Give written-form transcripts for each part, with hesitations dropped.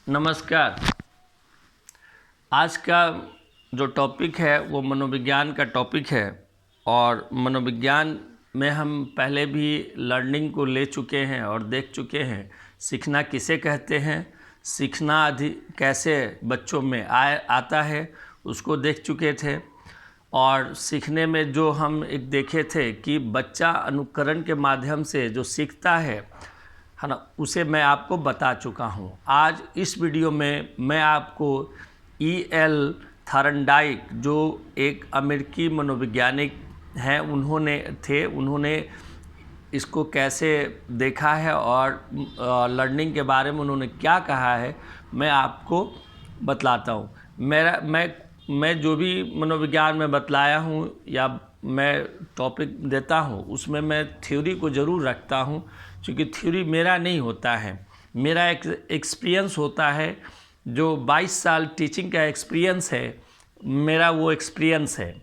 नमस्कार। आज का जो टॉपिक है वो मनोविज्ञान का टॉपिक है और मनोविज्ञान में हम पहले भी लर्निंग को ले चुके हैं और देख चुके हैं। सीखना किसे कहते हैं, सीखना कैसे बच्चों में आता है उसको देख चुके थे। और सीखने में जो हम एक देखे थे कि बच्चा अनुकरण के माध्यम से जो सीखता है ना, उसे मैं आपको बता चुका हूँ। आज इस वीडियो में मैं आपको E.L. थॉर्नडाइक, जो एक अमेरिकी मनोवैज्ञानिक हैं, उन्होंने इसको कैसे देखा है और लर्निंग के बारे में उन्होंने क्या कहा है, मैं आपको बतलाता हूँ। मैं जो भी मनोविज्ञान में बतलाया हूँ या मैं टॉपिक देता हूँ उसमें मैं थ्योरी को ज़रूर रखता हूँ, क्योंकि थ्योरी मेरा नहीं होता है, मेरा एक एक्सपीरियंस होता है। जो 22 साल टीचिंग का एक्सपीरियंस है, मेरा वो एक्सपीरियंस है।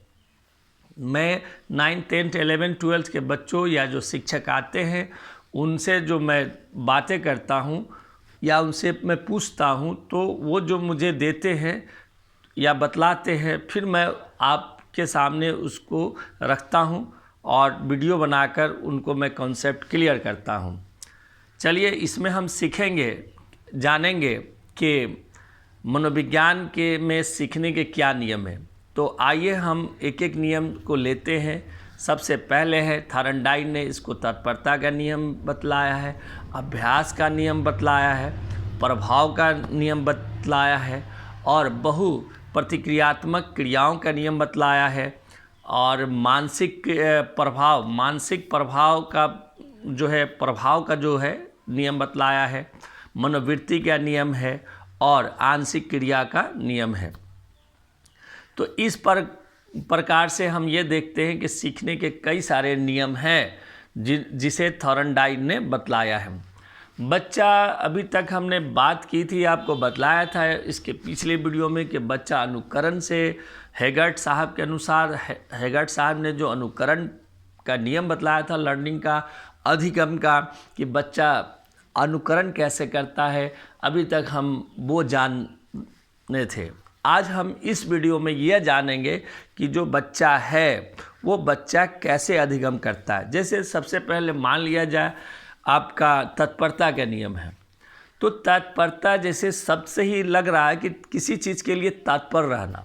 मैं 9, 10, 11, 12 के बच्चों या जो शिक्षक आते हैं उनसे जो मैं बातें करता हूँ या उनसे मैं पूछता हूँ, तो वो जो मुझे देते हैं या बतलाते हैं, फिर मैं आपके सामने उसको रखता हूँ और वीडियो बनाकर उनको मैं कॉन्सेप्ट क्लियर करता हूँ। चलिए, इसमें हम सीखेंगे, जानेंगे कि मनोविज्ञान के में सीखने के क्या नियम हैं। तो आइए हम एक एक नियम को लेते हैं। सबसे पहले है, थॉर्नडाइक ने इसको तत्परता का नियम बतलाया है, अभ्यास का नियम बतलाया है, प्रभाव का नियम बतलाया है और बहु प्रतिक्रियात्मक क्रियाओं का नियम बतलाया है और मानसिक प्रभाव का जो है नियम बतलाया है, मनोवृत्ति का नियम है और आंशिक क्रिया का नियम है। तो इस प्रकार से हम ये देखते हैं कि सीखने के कई सारे नियम हैं जिसे थॉर्नडाइक ने बतलाया है। बच्चा, अभी तक हमने बात की थी, आपको बतलाया था इसके पिछले वीडियो में कि बच्चा अनुकरण से, हेगर्ट साहब के अनुसार, हेगर्ट साहब ने जो अनुकरण का नियम बतलाया था लर्निंग का, अधिगम का, कि बच्चा अनुकरण कैसे करता है, अभी तक हम वो जानने थे। आज हम इस वीडियो में यह जानेंगे कि जो बच्चा है वो बच्चा कैसे अधिगम करता है। जैसे सबसे पहले मान लिया जाए आपका तत्परता का नियम है, तो तत्परता जैसे सबसे ही लग रहा है कि किसी चीज़ के लिए तत्पर रहना।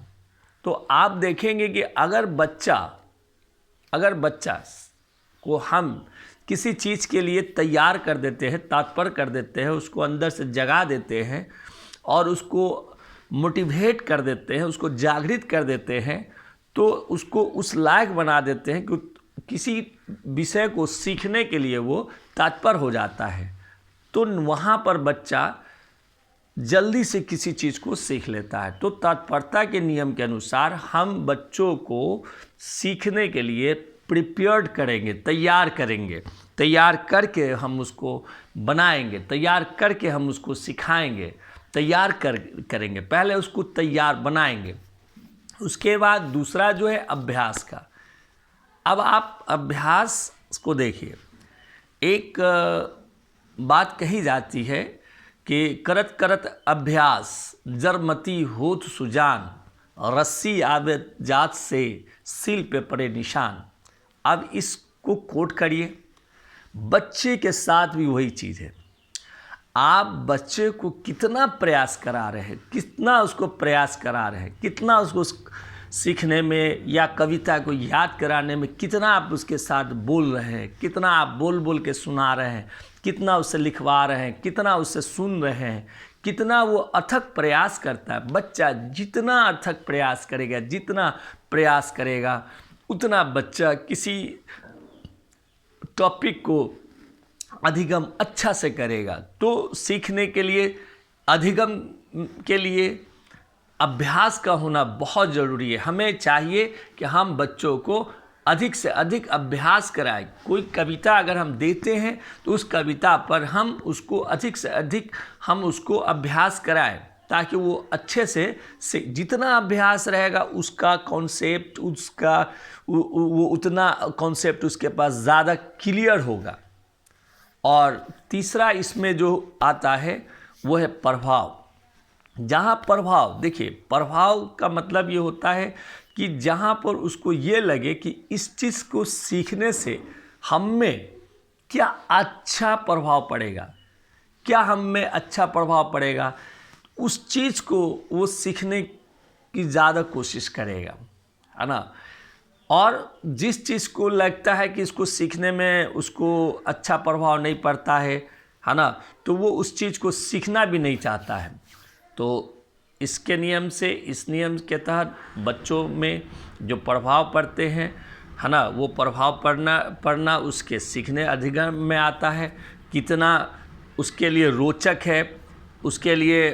तो आप देखेंगे कि अगर बच्चा को हम किसी चीज़ के लिए तैयार कर देते हैं, तत्पर कर देते हैं, उसको अंदर से जगा देते हैं और उसको मोटिवेट कर देते हैं, उसको जागृत कर देते हैं, तो उसको उस लायक बना देते हैं कि किसी विषय को सीखने के लिए वो तत्पर हो जाता है, तो वहाँ पर बच्चा जल्दी से किसी चीज़ को सीख लेता है। तो तत्परता के नियम के अनुसार हम बच्चों को सीखने के लिए प्रिपेयर्ड करेंगे, तैयार करके हम उसको बनाएंगे, तैयार करके हम उसको सिखाएंगे, करेंगे। पहले उसको तैयार बनाएंगे, उसके बाद दूसरा जो है अभ्यास का। अब आप अभ्यास को देखिए, एक बात कही जाती है कि करत करत अभ्यास जरमती होत सुजान, रस्सी आवे जात से सील पे पड़े निशान। अब इसको कोट करिए, बच्चे के साथ भी वही चीज़ है। आप बच्चे को कितना प्रयास करा रहे हैं, कितना उसको सीखने में या कविता को याद कराने में कितना आप उसके साथ बोल रहे हैं, कितना आप बोल के सुना रहे हैं, कितना उससे लिखवा रहे हैं, कितना उससे सुन रहे हैं, कितना वो अथक प्रयास करता है। बच्चा जितना अथक प्रयास करेगा उतना बच्चा किसी टॉपिक को अधिगम अच्छा से करेगा। तो सीखने के लिए, अधिगम के लिए अभ्यास का होना बहुत ज़रूरी है। हमें चाहिए कि हम बच्चों को अधिक से अधिक अभ्यास कराएं। कोई कविता अगर हम देते हैं तो उस कविता पर हम उसको अधिक से अधिक अभ्यास कराएं, ताकि वो अच्छे से जितना अभ्यास रहेगा उसका कॉन्सेप्ट, वो उतना कॉन्सेप्ट उसके पास ज़्यादा क्लियर होगा। और तीसरा इसमें जो आता है वो है प्रभाव। जहाँ प्रभाव, देखिए प्रभाव का मतलब ये होता है कि जहाँ पर उसको ये लगे कि इस चीज़ को सीखने से हम में क्या अच्छा प्रभाव पड़ेगा, क्या हम में अच्छा प्रभाव पड़ेगा, उस चीज़ को वो सीखने की ज़्यादा कोशिश करेगा, है ना। और जिस चीज़ को लगता है कि इसको सीखने में उसको अच्छा प्रभाव नहीं पड़ता है ना, तो वो उस चीज़ को सीखना भी नहीं चाहता है। तो इसके नियम से, इस नियम के तहत बच्चों में जो प्रभाव पड़ते हैं, है ना, वो प्रभाव पड़ना उसके सीखने अधिगम में आता है, कितना उसके लिए रोचक है, उसके लिए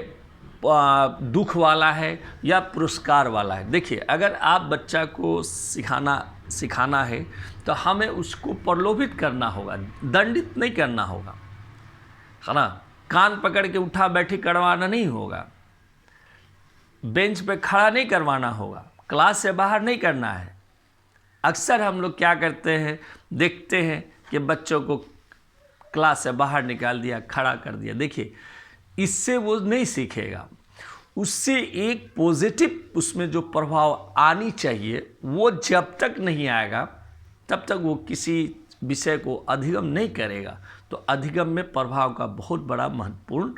दुख वाला है या पुरस्कार वाला है। देखिए, अगर आप बच्चा को सिखाना है तो हमें उसको प्रलोभित करना होगा, दंडित नहीं करना होगा, है ना। कान पकड़ के उठा बैठी करवाना नहीं होगा, बेंच पे खड़ा नहीं करवाना होगा, क्लास से बाहर नहीं करना है। अक्सर हम लोग क्या करते हैं, देखते हैं कि बच्चों को क्लास से बाहर निकाल दिया, खड़ा कर दिया। देखिए, इससे वो नहीं सीखेगा, उससे एक पॉजिटिव उसमें जो प्रभाव आनी चाहिए वो जब तक नहीं आएगा तब तक वो किसी विषय को अधिगम नहीं करेगा। तो अधिगम में प्रभाव का बहुत बड़ा महत्वपूर्ण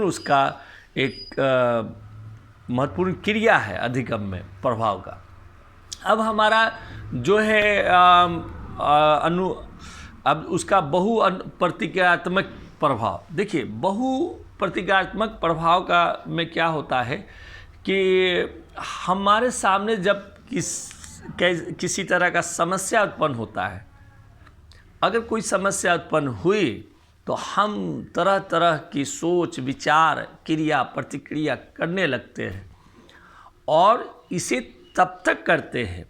उसका एक महत्वपूर्ण क्रिया है अधिगम में प्रभाव का। अब हमारा जो है अब उसका बहु प्रतीकात्मक प्रभाव। देखिए, बहु प्रतीकात्मक प्रभाव का में क्या होता है कि हमारे सामने जब किसी तरह का समस्या उत्पन्न होता है, अगर कोई समस्या उत्पन्न हुई तो हम तरह तरह की सोच, विचार, क्रिया, प्रतिक्रिया करने लगते हैं और इसे तब तक करते हैं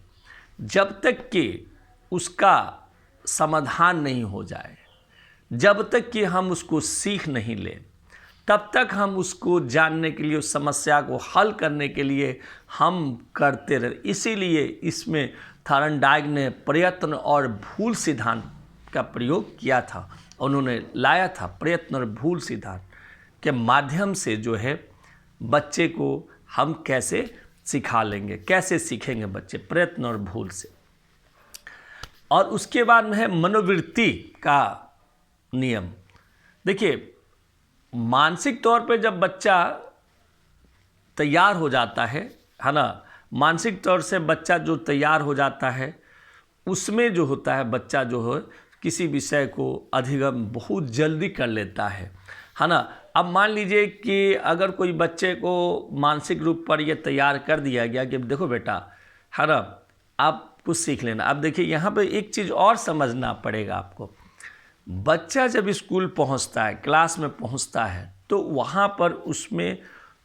जब तक कि उसका समाधान नहीं हो जाए, जब तक कि हम उसको सीख नहीं लें, तब तक हम उसको जानने के लिए, उस समस्या को हल करने के लिए हम करते रहे। इसीलिए इसमें थॉर्नडाइक ने प्रयत्न और भूल सिद्धांत का प्रयोग किया था। उन्होंने लाया था प्रयत्न और भूल सिद्धांत के माध्यम से जो है बच्चे को हम कैसे सिखा लेंगे, कैसे सीखेंगे बच्चे, प्रयत्न और भूल से। और उसके बाद में है मनोवृत्ति का नियम। देखिए, मानसिक तौर पे जब बच्चा तैयार हो जाता है ना, मानसिक तौर से बच्चा जो तैयार हो जाता है उसमें जो होता है, बच्चा जो है किसी विषय को अधिगम बहुत जल्दी कर लेता है ना। अब मान लीजिए कि अगर कोई बच्चे को मानसिक रूप पर ये तैयार कर दिया गया कि देखो बेटा, है ना, आप कुछ सीख लेना। अब देखिए, यहाँ पे एक चीज़ और समझना पड़ेगा आपको। बच्चा जब स्कूल पहुँचता है, क्लास में पहुँचता है, तो वहाँ पर उसमें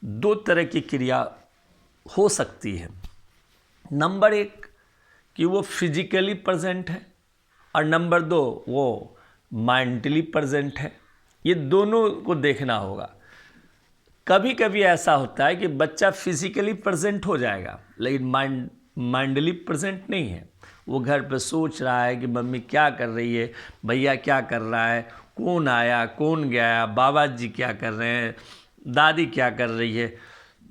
दो तरह की क्रिया हो सकती है। नंबर एक कि वो फिजिकली प्रेजेंट है और नंबर दो वो माइंडली प्रेजेंट है। ये दोनों को देखना होगा। कभी कभी ऐसा होता है कि बच्चा फिजिकली प्रेजेंट हो जाएगा लेकिन माइंडली प्रेजेंट नहीं है। वो घर पे सोच रहा है कि मम्मी क्या कर रही है, भैया क्या कर रहा है, कौन आया कौन गया, बाबा जी क्या कर रहे हैं, दादी क्या कर रही है।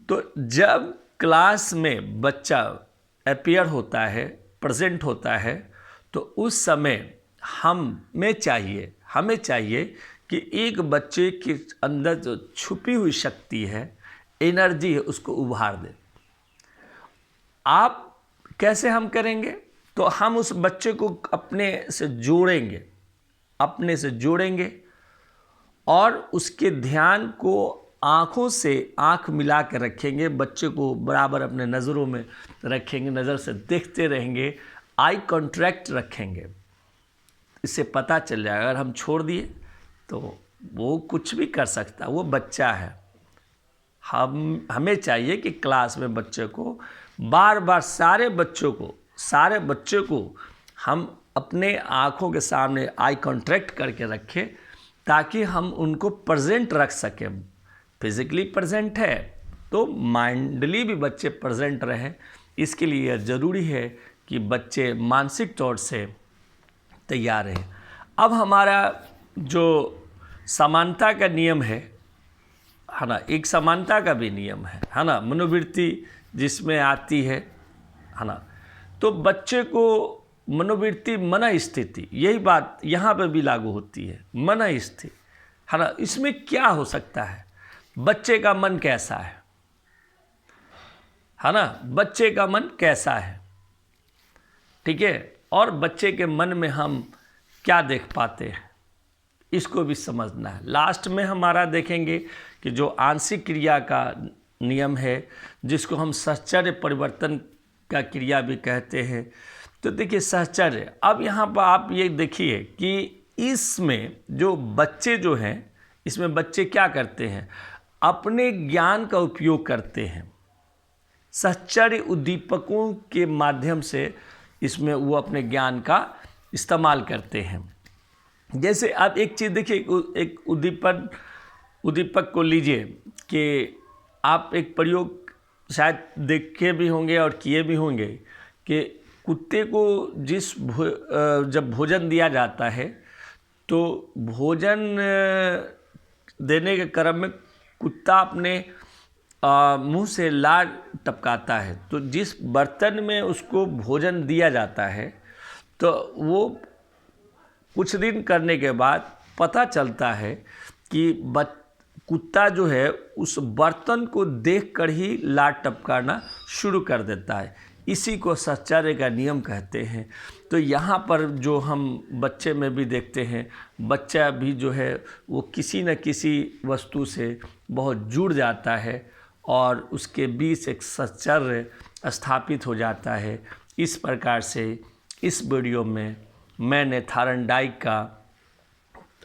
तो जब क्लास में बच्चा अपीयर होता है, प्रेजेंट होता है, तो उस समय हमें चाहिए कि एक बच्चे के अंदर जो छुपी हुई शक्ति है, एनर्जी है, उसको उभार दें। आप कैसे हम करेंगे? तो हम उस बच्चे को अपने से जोड़ेंगे और उसके ध्यान को आँखों से आँख मिला कर रखेंगे, बच्चे को बराबर अपने नज़रों में रखेंगे, नज़र से देखते रहेंगे, आई कॉन्ट्रैक्ट रखेंगे। इससे पता चल जाएगा, अगर हम छोड़ दिए तो वो कुछ भी कर सकता है, वो बच्चा है। हमें चाहिए कि क्लास में बच्चे को बार बार सारे बच्चों को हम अपने आँखों के सामने आई कॉन्ट्रैक्ट करके रखें ताकि हम उनको प्रेजेंट रख सकें। फिजिकली प्रेजेंट है तो माइंडली भी बच्चे प्रेजेंट रहें। इसके लिए ज़रूरी है कि बच्चे मानसिक तौर से तैयार रहें। अब हमारा जो समानता का नियम है है ना, एक समानता का भी नियम है ना, मनोवृत्ति जिसमें आती है ना। तो बच्चे को मनोवृत्ति मन स्थिति, यही बात यहाँ पर भी लागू होती है, मन स्थिति है ना। इसमें क्या हो सकता है, बच्चे का मन कैसा है ना, बच्चे का मन कैसा है, ठीक है, और बच्चे के मन में हम क्या देख पाते हैं, इसको भी समझना है। लास्ट में हमारा देखेंगे कि जो आंशिक क्रिया का नियम है, जिसको हम सहचर्य परिवर्तन का क्रिया भी कहते हैं। तो देखिए सहचर्य, अब यहाँ पर आप ये देखिए कि इसमें जो बच्चे जो हैं, इसमें बच्चे क्या करते हैं, अपने ज्ञान का उपयोग करते हैं, सहचर्य उद्दीपकों के माध्यम से इसमें वो अपने ज्ञान का इस्तेमाल करते हैं। जैसे आप एक चीज़ देखिए, एक उद्दीपक को लीजिए कि आप एक प्रयोग शायद देखे भी होंगे और किए भी होंगे कि कुत्ते को जब भोजन दिया जाता है तो भोजन देने के क्रम में कुत्ता अपने मुंह से लार टपकाता है। तो जिस बर्तन में उसको भोजन दिया जाता है तो वो कुछ दिन करने के बाद पता चलता है कि कुत्ता जो है उस बर्तन को देखकर ही लार टपकाना शुरू कर देता है। इसी को सहचर्य का नियम कहते हैं। तो यहाँ पर जो हम बच्चे में भी देखते हैं, बच्चा भी जो है वो किसी न किसी वस्तु से बहुत जुड़ जाता है और उसके बीच एक सहचर्य स्थापित हो जाता है। इस प्रकार से इस वीडियो में मैंने थार्नडाइक का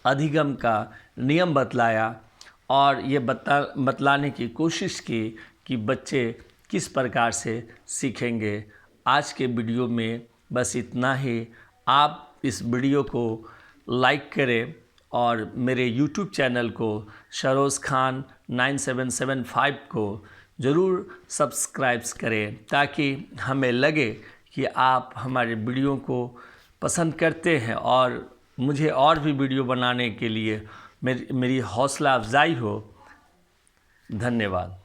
अधिगम का नियम बतलाया और ये बतलाने की कोशिश की कि बच्चे किस प्रकार से सीखेंगे। आज के वीडियो में बस इतना ही। आप इस वीडियो को लाइक करें और मेरे YouTube चैनल को सरोज खान 9775 को ज़रूर सब्सक्राइब करें, ताकि हमें लगे कि आप हमारे वीडियो को पसंद करते हैं और मुझे और भी वीडियो बनाने के लिए मेरी हौसला अफजाई हो। धन्यवाद।